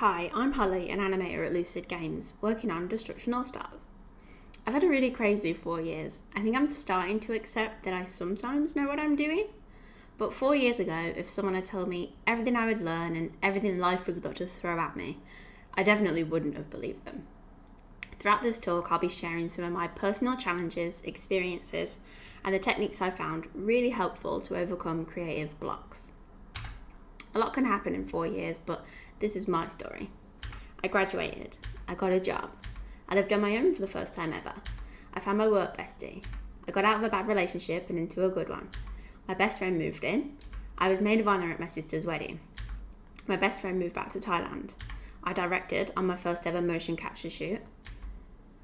Hi, I'm Holly, an animator at Lucid Games, working on Destruction AllStars. I've had a really crazy 4 years. I think I'm starting to accept that I sometimes know what I'm doing. But 4 years ago, if someone had told me everything I would learn and everything life was about to throw at me, I definitely wouldn't have believed them. Throughout this talk, I'll be sharing some of my personal challenges, experiences, and the techniques I found really helpful to overcome creative blocks. A lot can happen in 4 years, but this is my story. I graduated, I got a job, I lived on my own for the first time ever, I found my work bestie, I got out of a bad relationship and into a good one, my best friend moved in, I was maid of honour at my sister's wedding, my best friend moved back to Thailand, I directed on my first ever motion capture shoot,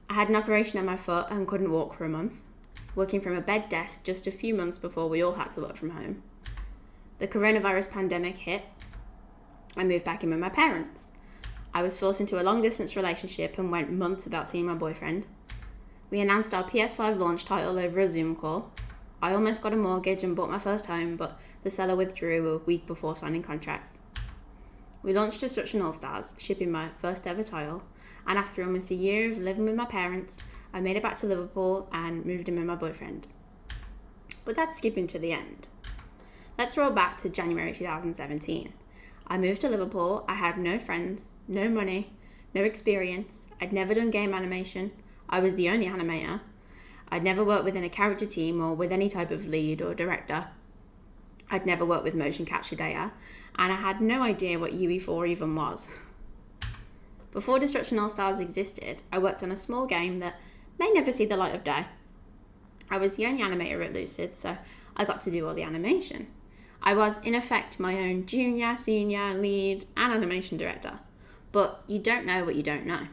I had an operation on my foot and couldn't walk for a month, working from a bed desk just a few months before we all had to work from home. The coronavirus pandemic hit. I moved back in with my parents. I was forced into a long-distance relationship and went months without seeing my boyfriend. We announced our PS5 launch title over a Zoom call. I almost got a mortgage and bought my first home, but the seller withdrew a week before signing contracts. We launched Destruction AllStars, shipping my first ever title, and after almost a year of living with my parents, I made it back to Liverpool and moved in with my boyfriend. But that's skipping to the end. Let's roll back to January 2017. I moved to Liverpool, I had no friends, no money, no experience, I'd never done game animation, I was the only animator, I'd never worked within a character team or with any type of lead or director, I'd never worked with motion capture data, and I had no idea what UE4 even was. Before Destruction AllStars existed, I worked on a small game that may never see the light of day. I was the only animator at Lucid, so I got to do all the animation. I was, in effect, my own junior, senior, lead, and animation director. But you don't know what you don't know.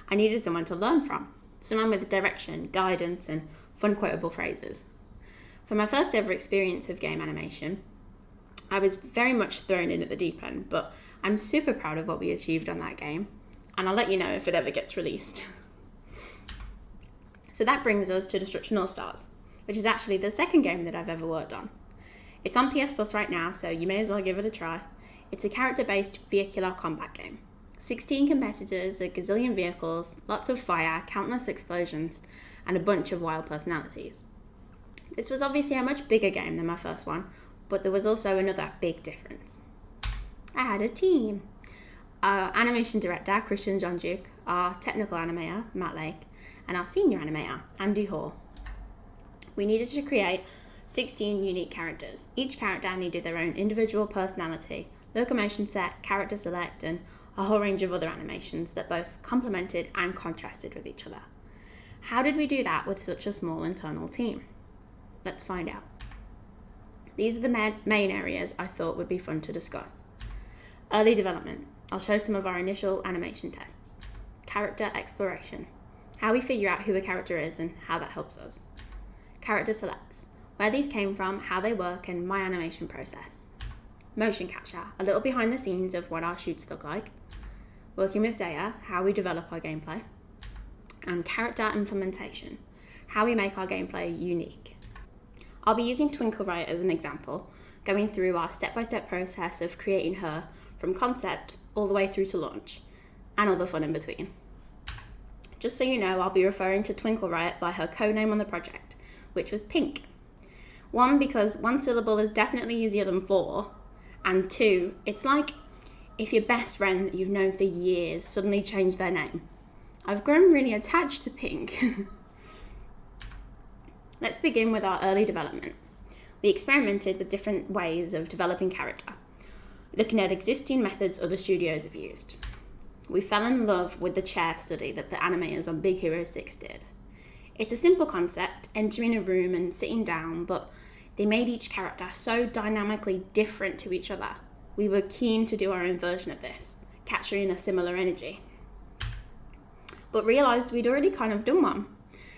I needed someone to learn from, someone with direction, guidance, and fun quotable phrases. For my first ever experience of game animation, I was very much thrown in at the deep end, but I'm super proud of what we achieved on that game, and I'll let you know if it ever gets released. So that brings us to Destruction AllStars, which is actually the second game that I've ever worked on. It's on PS Plus right now, so you may as well give it a try. It's a character-based vehicular combat game. 16 competitors, a gazillion vehicles, lots of fire, countless explosions, and a bunch of wild personalities. This was obviously a much bigger game than my first one, but there was also another big difference. I had a team. Our animation director, Christian John Duke, our technical animator, Matt Lake, and our senior animator, Andy Hall. We needed to create 16 unique characters. Each character needed their own individual personality, locomotion set, character select, and a whole range of other animations that both complemented and contrasted with each other. How did we do that with such a small internal team? Let's find out. These are the main areas I thought would be fun to discuss. Early development. I'll show some of our initial animation tests. Character exploration. How we figure out who a character is and how that helps us. Character selects. Where these came from, how they work, and my animation process. Motion capture, a little behind the scenes of what our shoots look like. Working with data, how we develop our gameplay. And character implementation, how we make our gameplay unique. I'll be using Twinkle Riot as an example, going through our step-by-step process of creating her from concept all the way through to launch, and all the fun in between. Just so you know, I'll be referring to Twinkle Riot by her codename on the project, which was Pink. 1, because 1 syllable is definitely easier than 4, and 2, it's like if your best friend that you've known for years suddenly changed their name. I've grown really attached to Pink. Let's begin with our early development. We experimented with different ways of developing character, looking at existing methods other studios have used. We fell in love with the chair study that the animators on Big Hero 6 did. It's a simple concept, entering a room and sitting down, but they made each character so dynamically different to each other. We were keen to do our own version of this, capturing a similar energy. But realised we'd already kind of done one,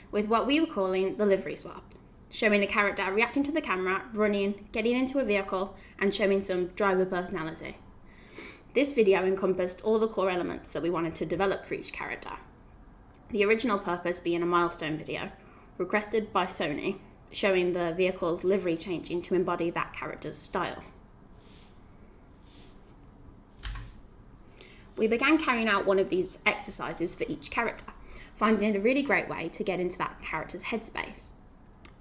with what we were calling the livery swap, showing a character reacting to the camera, running, getting into a vehicle, and showing some driver personality. This video encompassed all the core elements that we wanted to develop for each character. The original purpose being a milestone video, requested by Sony, showing the vehicle's livery changing to embody that character's style. We began carrying out one of these exercises for each character, finding it a really great way to get into that character's headspace.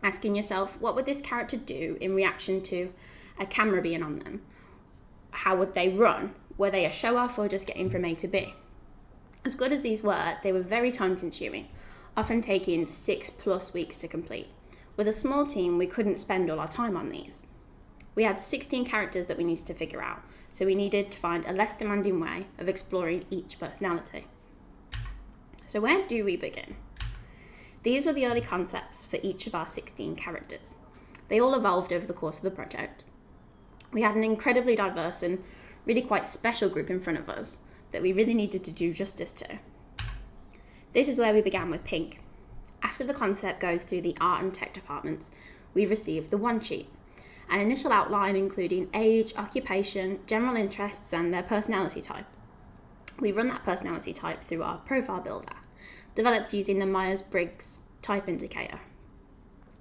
Asking yourself, what would this character do in reaction to a camera being on them? How would they run? Were they a show-off or just getting from A to B? As good as these were, they were very time-consuming, often taking 6+ weeks to complete. With a small team, we couldn't spend all our time on these. We had 16 characters that we needed to figure out, so we needed to find a less demanding way of exploring each personality. So where do we begin? These were the early concepts for each of our 16 characters. They all evolved over the course of the project. We had an incredibly diverse and really quite special group in front of us that we really needed to do justice to. This is where we began with Pink. After the concept goes through the art and tech departments, we receive the one sheet, an initial outline including age, occupation, general interests, and their personality type. We run that personality type through our profile builder, developed using the Myers-Briggs type indicator.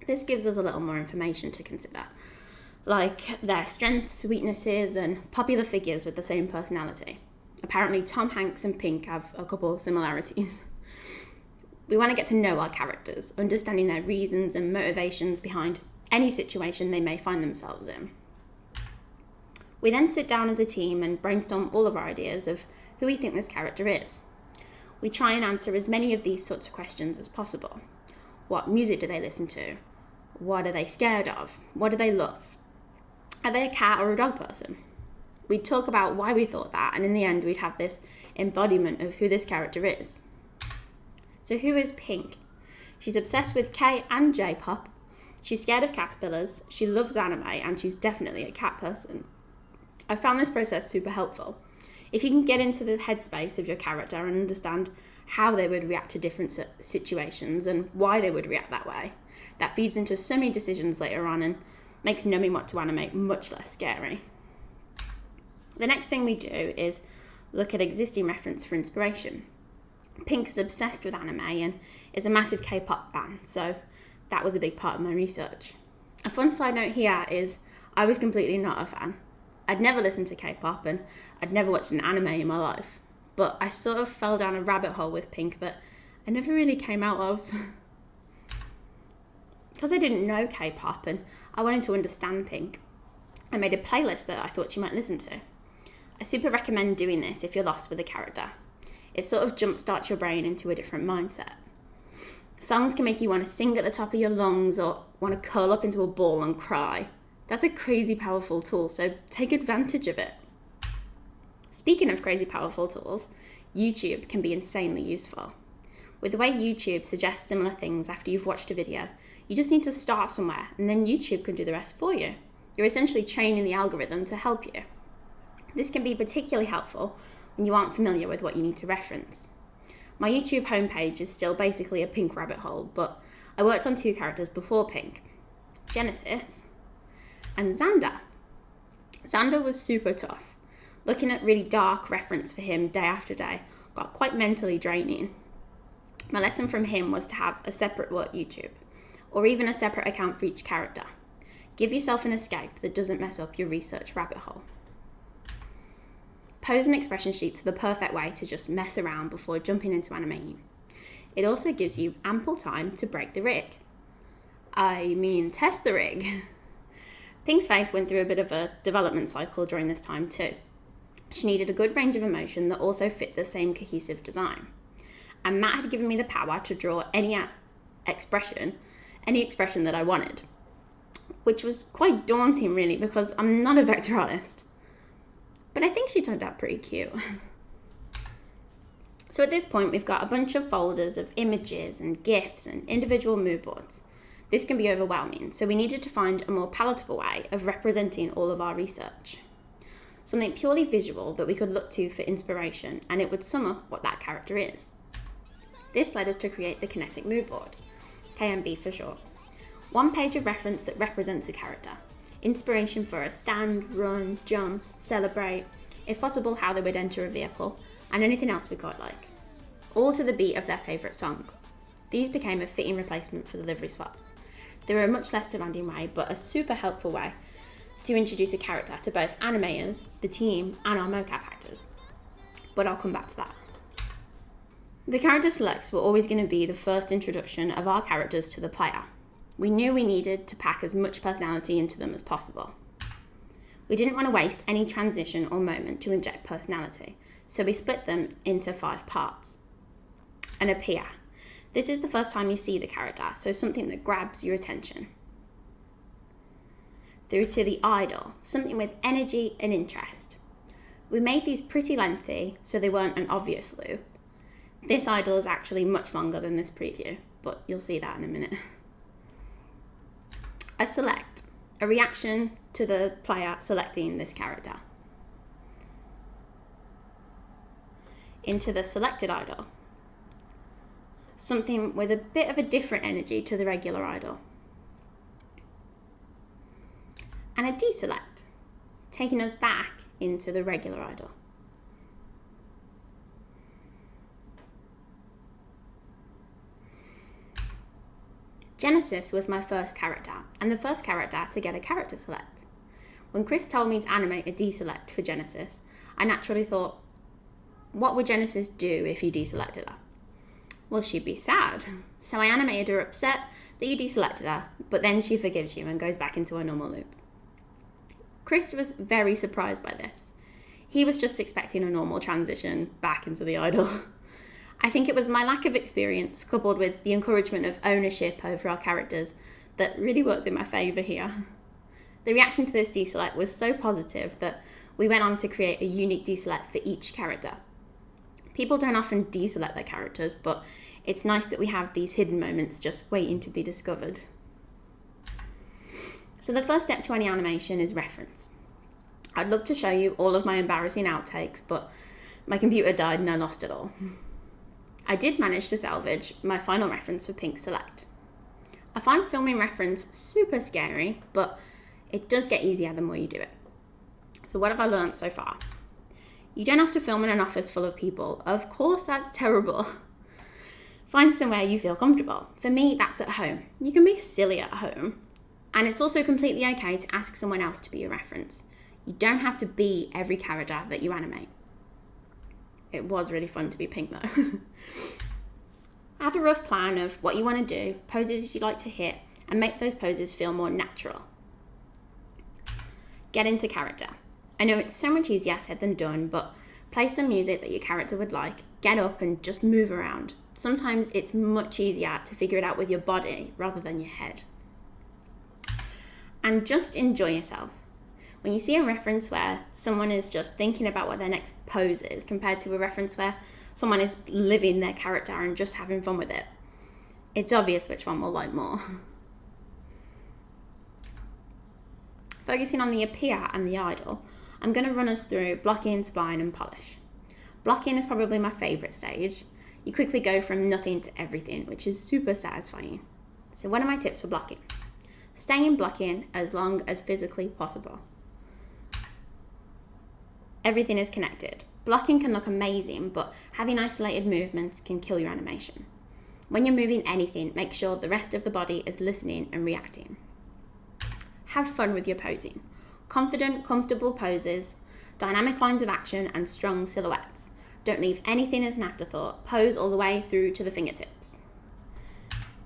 This gives us a little more information to consider, like their strengths, weaknesses, and popular figures with the same personality. Apparently Tom Hanks and Pink have a couple of similarities. We want to get to know our characters, understanding their reasons and motivations behind any situation they may find themselves in. We then sit down as a team and brainstorm all of our ideas of who we think this character is. We try and answer as many of these sorts of questions as possible. What music do they listen to? What are they scared of? What do they love? Are they a cat or a dog person? We'd talk about why we thought that, and in the end we'd have this embodiment of who this character is. So who is Pink? She's obsessed with K and J-pop. She's scared of caterpillars, she loves anime, and she's definitely a cat person. I found this process super helpful. If you can get into the headspace of your character and understand how they would react to different situations and why they would react that way, that feeds into so many decisions later on and makes knowing what to animate much less scary. The next thing we do is look at existing reference for inspiration. Pink is obsessed with anime and is a massive K-pop fan, so that was a big part of my research. A fun side note here is I was completely not a fan. I'd never listened to K-pop and I'd never watched an anime in my life, but I sort of fell down a rabbit hole with Pink that I never really came out of. Because I didn't know K-pop and I wanted to understand Pink, I made a playlist that I thought you might listen to. I super recommend doing this if you're lost with a character. It sort of jumpstarts your brain into a different mindset. Songs can make you want to sing at the top of your lungs or want to curl up into a ball and cry. That's a crazy powerful tool, so take advantage of it. Speaking of crazy powerful tools, YouTube can be insanely useful. With the way YouTube suggests similar things after you've watched a video, you just need to start somewhere and then YouTube can do the rest for you. You're essentially training the algorithm to help you. This can be particularly helpful when you aren't familiar with what you need to reference. My YouTube homepage is still basically a Pink rabbit hole, but I worked on 2 characters before Pink, Genesis and Xander. Xander was super tough. Looking at really dark reference for him day after day got quite mentally draining. My lesson from him was to have a separate work YouTube, or even a separate account for each character. Give yourself an escape that doesn't mess up your research rabbit hole. Pose and expression sheets are the perfect way to just mess around before jumping into animating. It also gives you ample time to break the rig. Test the rig. Pink's face went through a bit of a development cycle during this time too. She needed a good range of emotion that also fit the same cohesive design. And Matt had given me the power to draw any expression that I wanted, which was quite daunting really because I'm not a vector artist. But I think she turned out pretty cute. So at this point, we've got a bunch of folders of images and GIFs and individual mood boards. This can be overwhelming, so we needed to find a more palatable way of representing all of our research. Something purely visual that we could look to for inspiration, and it would sum up what that character is. This led us to create the Kinetic Mood Board, KMB for short. One page of reference that represents a character. Inspiration for a stand, run, jump, celebrate, if possible how they would enter a vehicle, and anything else we quite like. All to the beat of their favourite song. These became a fitting replacement for the livery swaps. They were a much less demanding way, but a super helpful way to introduce a character to both animators, the team, and our mocap actors. but I'll come back to that. The character selects were always going to be the first introduction of our characters to the player. We knew we needed to pack as much personality into them as possible. We didn't want to waste any transition or moment to inject personality, so we split them into 5 parts. An appear. This is the first time you see the character, so something that grabs your attention. Through to the idle, something with energy and interest. We made these pretty lengthy, so they weren't an obvious loop. This idle is actually much longer than this preview, but you'll see that in a minute. A select, a reaction to the player selecting this character. Into the selected idle, something with a bit of a different energy to the regular idle. And a deselect, taking us back into the regular idle. Genesis was my first character, and the first character to get a character select. When Chris told me to animate a deselect for Genesis, I naturally thought, what would Genesis do if you deselected her? Well, she'd be sad. So I animated her upset that you deselected her, but then she forgives you and goes back into her normal loop. Chris was very surprised by this. He was just expecting a normal transition back into the idle. I think it was my lack of experience coupled with the encouragement of ownership over our characters that really worked in my favour here. The reaction to this deselect was so positive that we went on to create a unique deselect for each character. People don't often deselect their characters, but it's nice that we have these hidden moments just waiting to be discovered. So the first step to any animation is reference. I'd love to show you all of my embarrassing outtakes, but my computer died and I lost it all. I did manage to salvage my final reference for Pink Select. I find filming reference super scary, but it does get easier the more you do it. So what have I learned so far? You don't have to film in an office full of people. Of course, that's terrible. Find somewhere you feel comfortable. For me, that's at home. You can be silly at home. And it's also completely okay to ask someone else to be a reference. You don't have to be every character that you animate. It was really fun to be Pink though. Have a rough plan of what you want to do, poses you'd like to hit, and make those poses feel more natural. Get into character. I know it's so much easier said than done, but play some music that your character would like, get up and just move around. Sometimes it's much easier to figure it out with your body rather than your head. And just enjoy yourself. When you see a reference where someone is just thinking about what their next pose is compared to a reference where someone is living their character and just having fun with it, it's obvious which one we'll like more. Focusing on the appear and the idle, I'm going to run us through blocking, spline and polish. Blocking is probably my favourite stage. You quickly go from nothing to everything, which is super satisfying. So what are my tips for blocking? Stay in blocking as long as physically possible. Everything is connected. Blocking can look amazing, but having isolated movements can kill your animation. When you're moving anything, make sure the rest of the body is listening and reacting. Have fun with your posing. Confident, comfortable poses, dynamic lines of action, and strong silhouettes. Don't leave anything as an afterthought. Pose all the way through to the fingertips.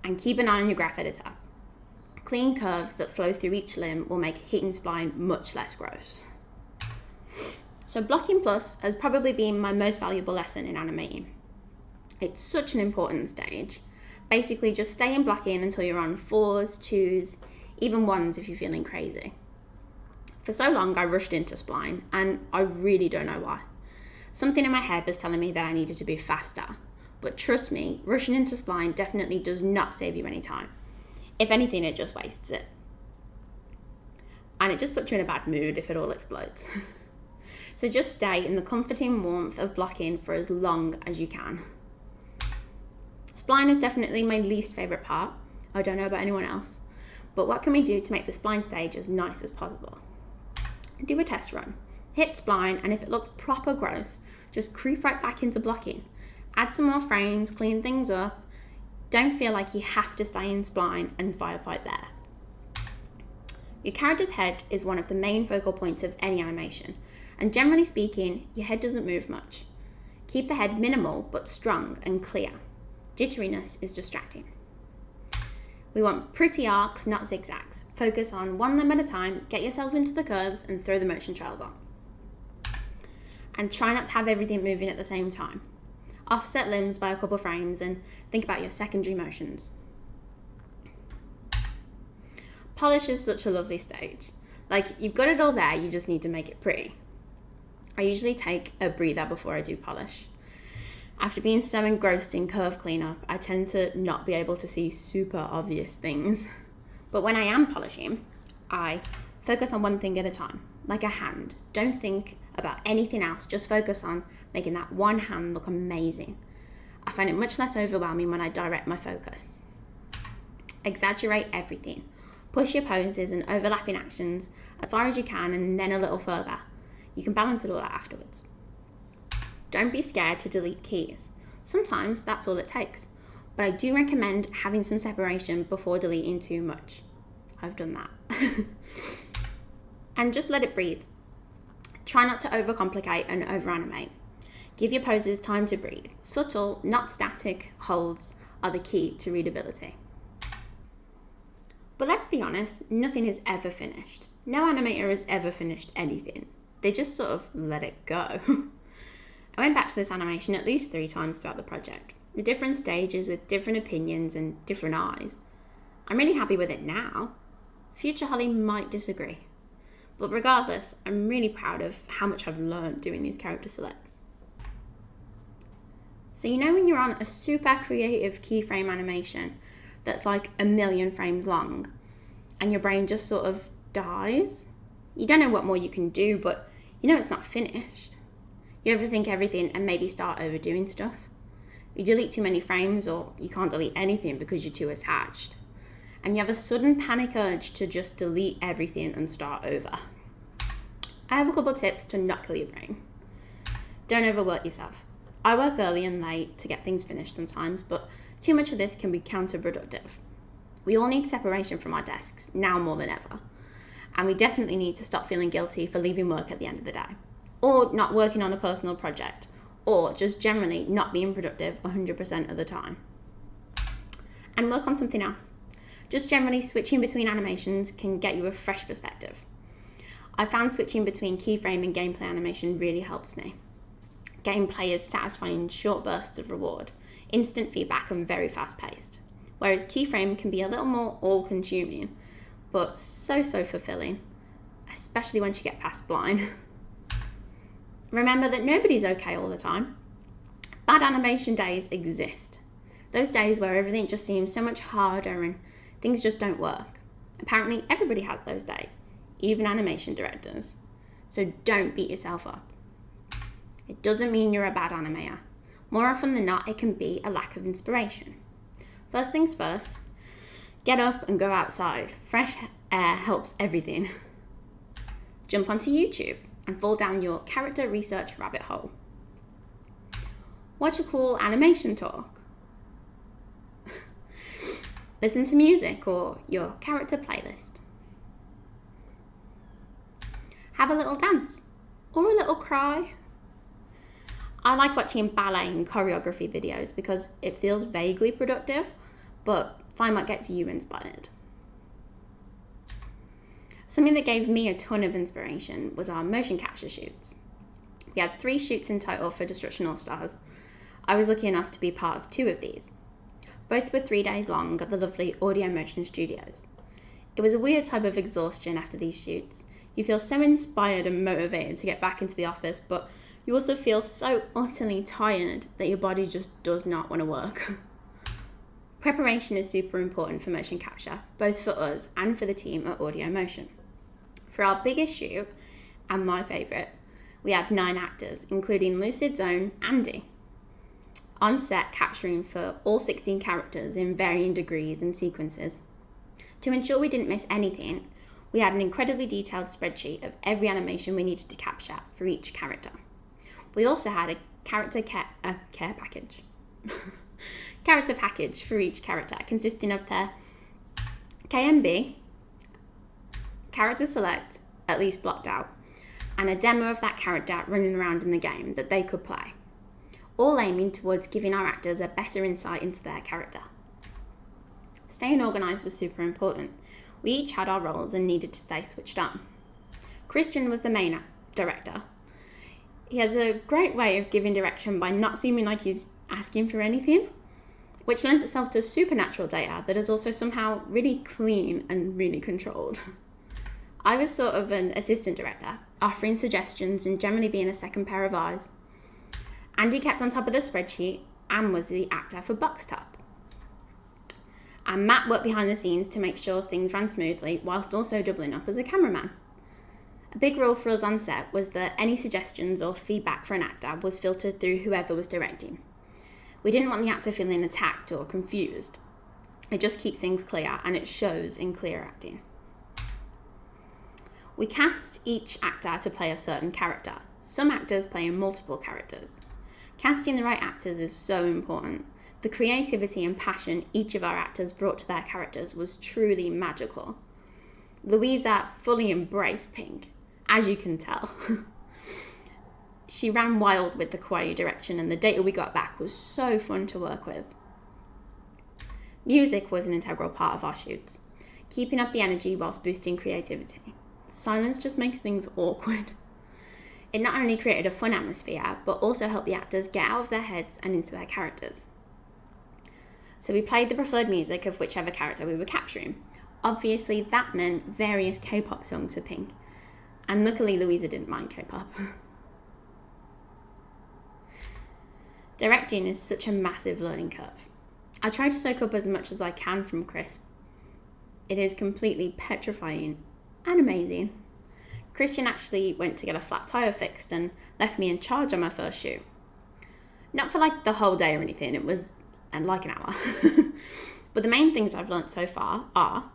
And keep an eye on your graph editor. Clean curves that flow through each limb will make hitting spline much less gross. So blocking plus has probably been my most valuable lesson in animating. It's such an important stage. Basically just stay in blocking until you're on 4s, 2s, even 1s if you're feeling crazy. For so long I rushed into spline and I really don't know why. Something in my head was telling me that I needed to be faster. But trust me, rushing into spline definitely does not save you any time. If anything, it just wastes it. And it just puts you in a bad mood if it all explodes. So just stay in the comforting warmth of blocking for as long as you can. Spline is definitely my least favourite part. I don't know about anyone else. But what can we do to make the spline stage as nice as possible? Do a test run. Hit spline, and if it looks proper gross, just creep right back into blocking. Add some more frames, clean things up. Don't feel like you have to stay in spline and firefight there. Your character's head is one of the main focal points of any animation, and generally speaking, your head doesn't move much. Keep the head minimal but strong and clear. Jitteriness is distracting. We want pretty arcs, not zigzags. Focus on one limb at a time, get yourself into the curves and throw the motion trails on. And try not to have everything moving at the same time. Offset limbs by a couple frames and think about your secondary motions. Polish is such a lovely stage. Like, you've got it all there, you just need to make it pretty. I usually take a breather before I do polish. After being so engrossed in curve cleanup, I tend to not be able to see super obvious things. But when I am polishing, I focus on one thing at a time, like a hand. Don't think about anything else, just focus on making that one hand look amazing. I find it much less overwhelming when I direct my focus. Exaggerate everything. Push your poses and overlapping actions as far as you can and then a little further. You can balance it all out afterwards. Don't be scared to delete keys. Sometimes that's all it takes, but I do recommend having some separation before deleting too much. I've done that. And just let it breathe. Try not to overcomplicate and overanimate. Give your poses time to breathe. Subtle, not static holds are the key to readability. But let's be honest, nothing is ever finished. No animator has ever finished anything. They just sort of let it go. I went back to this animation at least 3 times throughout the project. The different stages with different opinions and different eyes. I'm really happy with it now. Future Holly might disagree. But regardless, I'm really proud of how much I've learned doing these character selects. So you know when you're on a super creative keyframe animation that's like 1,000,000 frames long and your brain just sort of dies? You don't know what more you can do, but you know it's not finished. You overthink everything and maybe start overdoing stuff. You delete too many frames or you can't delete anything because you're too attached. And you have a sudden panic urge to just delete everything and start over. I have a couple tips to not kill your brain. Don't overwork yourself. I work early and late to get things finished sometimes, but too much of this can be counterproductive. We all need separation from our desks, now more than ever. And we definitely need to stop feeling guilty for leaving work at the end of the day, or not working on a personal project, or just generally not being productive 100% of the time. And work on something else. Just generally switching between animations can get you a fresh perspective. I found switching between keyframe and gameplay animation really helps me. Gameplay is satisfying short bursts of reward, instant feedback and very fast paced. Whereas keyframe can be a little more all-consuming, but so fulfilling, especially once you get past SPLINE. Remember that nobody's okay all the time. Bad animation days exist. Those days where everything just seems so much harder and things just don't work. Apparently everybody has those days, even animation directors. So don't beat yourself up. It doesn't mean you're a bad animator. More often than not, it can be a lack of inspiration. First things first, get up and go outside. Fresh air helps everything. Jump onto YouTube and fall down your character research rabbit hole. Watch a cool animation talk. Listen to music or your character playlist. Have a little dance or a little cry. I like watching ballet and choreography videos because it feels vaguely productive, but find what gets you inspired. Something that gave me a ton of inspiration was our motion capture shoots. We had 3 shoots in total for Destruction AllStars. I was lucky enough to be part of 2 of these. Both were 3 days long at the lovely Audio Motion Studios. It was a weird type of exhaustion after these shoots. You feel so inspired and motivated to get back into the office, but you also feel so utterly tired that your body just does not want to work. Preparation is super important for motion capture, both for us and for the team at Audio Motion. For our biggest shoot, and my favourite, we had 9 actors, including Lucid's own Andy, on set capturing for all 16 characters in varying degrees and sequences. To ensure we didn't miss anything, we had an incredibly detailed spreadsheet of every animation we needed to capture for each character. We also had a character package. Character package for each character, consisting of their KMB, character select, at least blocked out, and a demo of that character running around in the game that they could play. all aiming towards giving our actors a better insight into their character. Staying organised was super important. We each had our roles and needed to stay switched on. Christian was the main director. He has a great way of giving direction by not seeming like he's asking for anything, which lends itself to supernatural data that is also somehow really clean and really controlled. I was sort of an assistant director, offering suggestions and generally being a second pair of eyes. Andy kept on top of the spreadsheet and was the actor for Box Top. And Matt worked behind the scenes to make sure things ran smoothly whilst also doubling up as a cameraman. A big rule for us on set was that any suggestions or feedback for an actor was filtered through whoever was directing. We didn't want the actor feeling attacked or confused. It just keeps things clear and it shows in clear acting. We cast each actor to play a certain character. Some actors playing multiple characters. Casting the right actors is so important. The creativity and passion each of our actors brought to their characters was truly magical. Louisa fully embraced Pink, as you can tell. She ran wild with the kawaii direction and the data we got back was so fun to work with. Music was an integral part of our shoots, keeping up the energy whilst boosting creativity. Silence just makes things awkward. It not only created a fun atmosphere, but also helped the actors get out of their heads and into their characters. So we played the preferred music of whichever character we were capturing. Obviously, that meant various K-pop songs for Pink. And luckily, Louisa didn't mind K-pop. Directing is such a massive learning curve. I try to soak up as much as I can from Chris. It is completely petrifying and amazing. Christian actually went to get a flat tire fixed and left me in charge on my first shoot. Not for like the whole day or anything, it was like an hour. But the main things I've learnt so far are: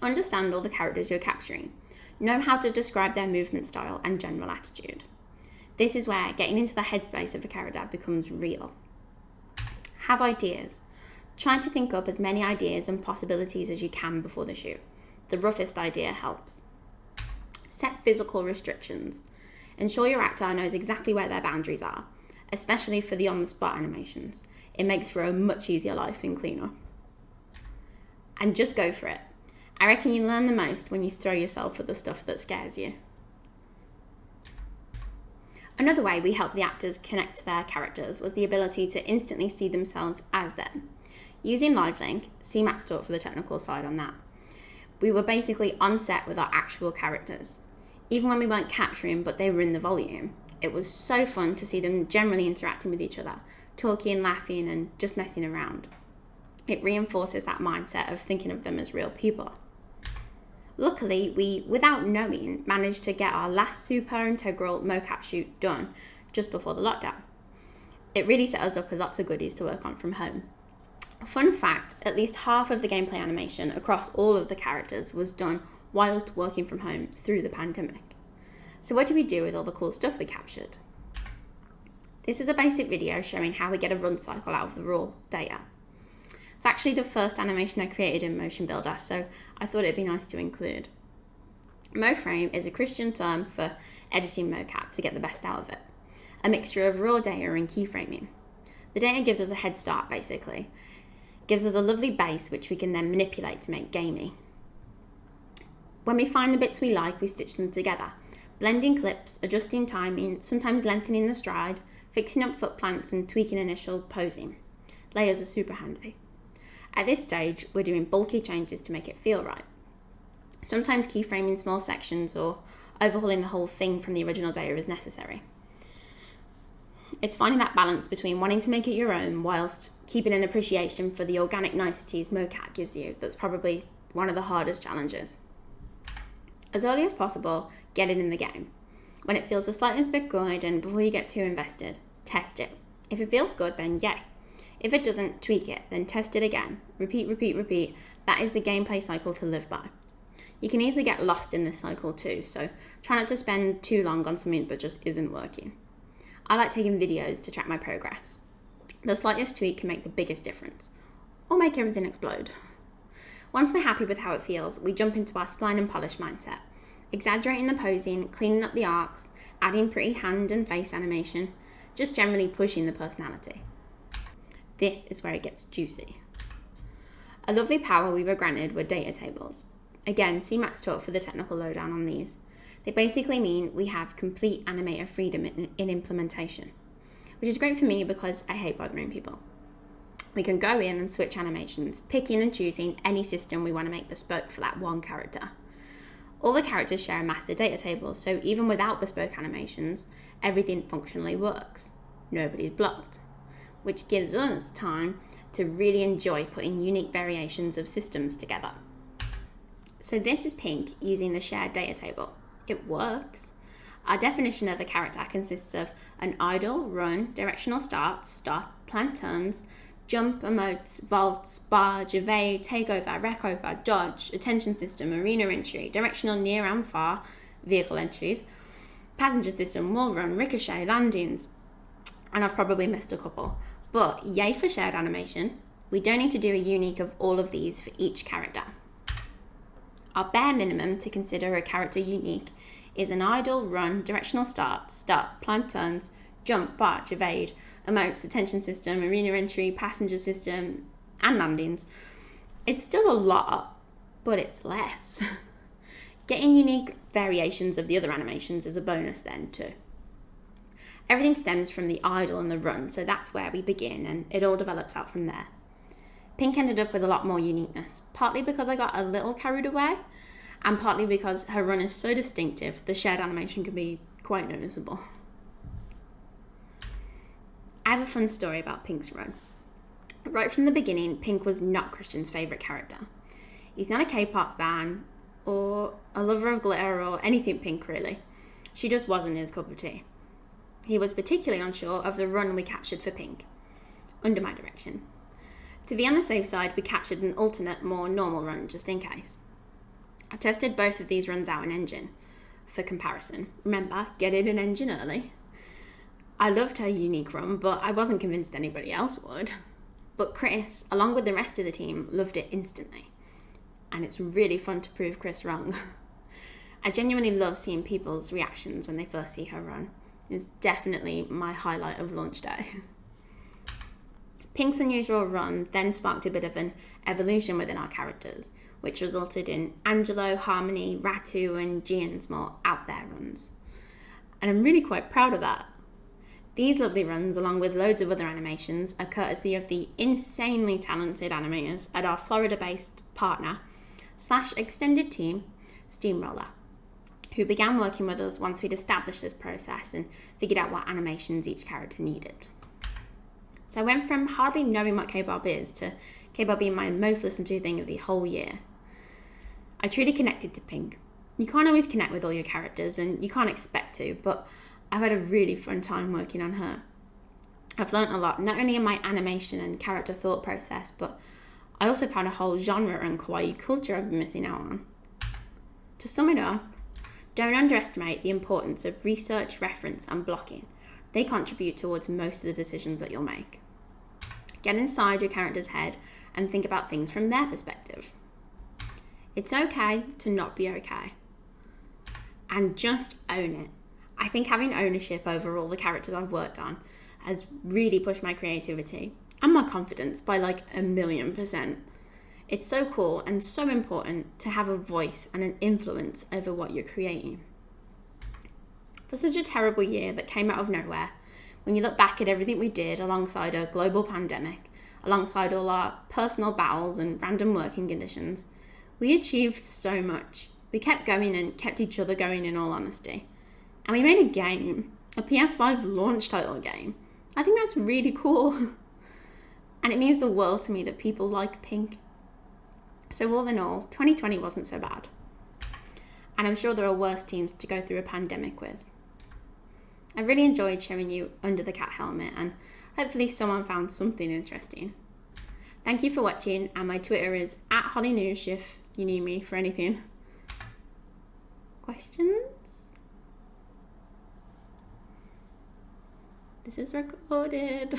understand all the characters you're capturing, know how to describe their movement style and general attitude. This is where getting into the headspace of a character becomes real. Have ideas. Try to think up as many ideas and possibilities as you can before the shoot. The roughest idea helps. Set physical restrictions. Ensure your actor knows exactly where their boundaries are, especially for the on-the-spot animations. It makes for a much easier life in cleanup. And just go for it. I reckon you learn the most when you throw yourself at the stuff that scares you. Another way we helped the actors connect to their characters was the ability to instantly see themselves as them. Using LiveLink, see Matt's talk for the technical side on that. We were basically on set with our actual characters. Even when we weren't capturing, but they were in the volume. It was so fun to see them generally interacting with each other, talking, laughing, and just messing around. It reinforces that mindset of thinking of them as real people. Luckily, we, without knowing, managed to get our last super integral mocap shoot done just before the lockdown. It really set us up with lots of goodies to work on from home. Fun fact, at least half of the gameplay animation across all of the characters was done whilst working from home through the pandemic. So what do we do with all the cool stuff we captured? This is a basic video showing how we get a run cycle out of the raw data. It's actually the first animation I created in Motion Builder, so I thought it'd be nice to include. MOFRAME is a Christian term for editing mocap to get the best out of it. A mixture of raw data and keyframing. The data gives us a head start, basically. Gives us a lovely base which we can then manipulate to make gamey. When we find the bits we like, we stitch them together, blending clips, adjusting timing, sometimes lengthening the stride, fixing up foot plants and tweaking initial posing. Layers are super handy. At this stage, we're doing bulky changes to make it feel right. Sometimes keyframing small sections or overhauling the whole thing from the original data is necessary. It's finding that balance between wanting to make it your own whilst keeping an appreciation for the organic niceties mocap gives you that's probably one of the hardest challenges. As early as possible, get it in the game. When it feels the slightest bit good and before you get too invested, test it. If it feels good, then yay. If it doesn't, tweak it, then test it again. Repeat, repeat, repeat. That is the gameplay cycle to live by. You can easily get lost in this cycle too, so try not to spend too long on something that just isn't working. I like taking videos to track my progress. The slightest tweak can make the biggest difference, or make everything explode. Once we're happy with how it feels, we jump into our spline and polish mindset, exaggerating the posing, cleaning up the arcs, adding pretty hand and face animation, just generally pushing the personality. This is where it gets juicy. A lovely power we were granted were data tables. Again, see Matt's talk for the technical lowdown on these. They basically mean we have complete animator freedom in implementation, which is great for me because I hate bothering people. We can go in and switch animations, picking and choosing any system we want to make bespoke for that one character. All the characters share a master data table, so even without bespoke animations, everything functionally works. Nobody's blocked, which gives us time to really enjoy putting unique variations of systems together. So this is Pink using the shared data table. It works. Our definition of a character consists of an idle, run, directional start, stop, plan turns, jump, emotes, vaults, barge, evade, takeover, wreckover, dodge, attention system, arena entry, directional near and far, vehicle entries, passenger system, wall run, ricochet, landings, and I've probably missed a couple. But yay for shared animation. We don't need to do a unique of all of these for each character. Our bare minimum to consider a character unique is an idle, run, directional start, plan turns, jump, barge, evade, emotes, attention system, arena entry, passenger system, and landings. It's still a lot, but it's less. Getting unique variations of the other animations is a bonus then too. Everything stems from the idle and the run, so that's where we begin, and it all develops out from there. Pink ended up with a lot more uniqueness, partly because I got a little carried away, and partly because her run is so distinctive, the shared animation can be quite noticeable. I have a fun story about Pink's run. Right from the beginning, Pink was not Christian's favourite character. He's not a K-pop fan, or a lover of glitter, or anything Pink really. She just wasn't his cup of tea. He was particularly unsure of the run we captured for Pink, under my direction. To be on the safe side, we captured an alternate, more normal run, just in case. I tested both of these runs out in Engine, for comparison. Remember, get it in Engine early. I loved her unique run, but I wasn't convinced anybody else would. But Chris, along with the rest of the team, loved it instantly. And it's really fun to prove Chris wrong. I genuinely love seeing people's reactions when they first see her run. It's definitely my highlight of launch day. Pink's unusual run then sparked a bit of an evolution within our characters, which resulted in Angelo, Harmony, Ratu, and Jian's more out there runs. And I'm really quite proud of that. These lovely runs, along with loads of other animations, are courtesy of the insanely talented animators at our Florida-based partner / extended team, Steamroller, who began working with us once we'd established this process and figured out what animations each character needed. So I went from hardly knowing what K-pop is to K-pop being my most listened to thing of the whole year. I truly connected to Pink. You can't always connect with all your characters, and you can't expect to, but I've had a really fun time working on her. I've learnt a lot, not only in my animation and character thought process, but I also found a whole genre and kawaii culture I've been missing out on. To sum it up, don't underestimate the importance of research, reference, and blocking. They contribute towards most of the decisions that you'll make. Get inside your character's head and think about things from their perspective. It's okay to not be okay. And just own it. I think having ownership over all the characters I've worked on has really pushed my creativity and my confidence by like 1,000,000%. It's so cool and so important to have a voice and an influence over what you're creating. For such a terrible year that came out of nowhere, when you look back at everything we did alongside a global pandemic, alongside all our personal battles and random working conditions, we achieved so much. We kept going and kept each other going, in all honesty. And we made a game, a PS5 launch title game. I think that's really cool. And it means the world to me that people like Pink. So all in all, 2020 wasn't so bad. And I'm sure there are worse teams to go through a pandemic with. I really enjoyed showing you Under the Cat Helmet, and hopefully someone found something interesting. Thank you for watching, and my Twitter is @HollyNews if you need me for anything. Questions? This is recorded.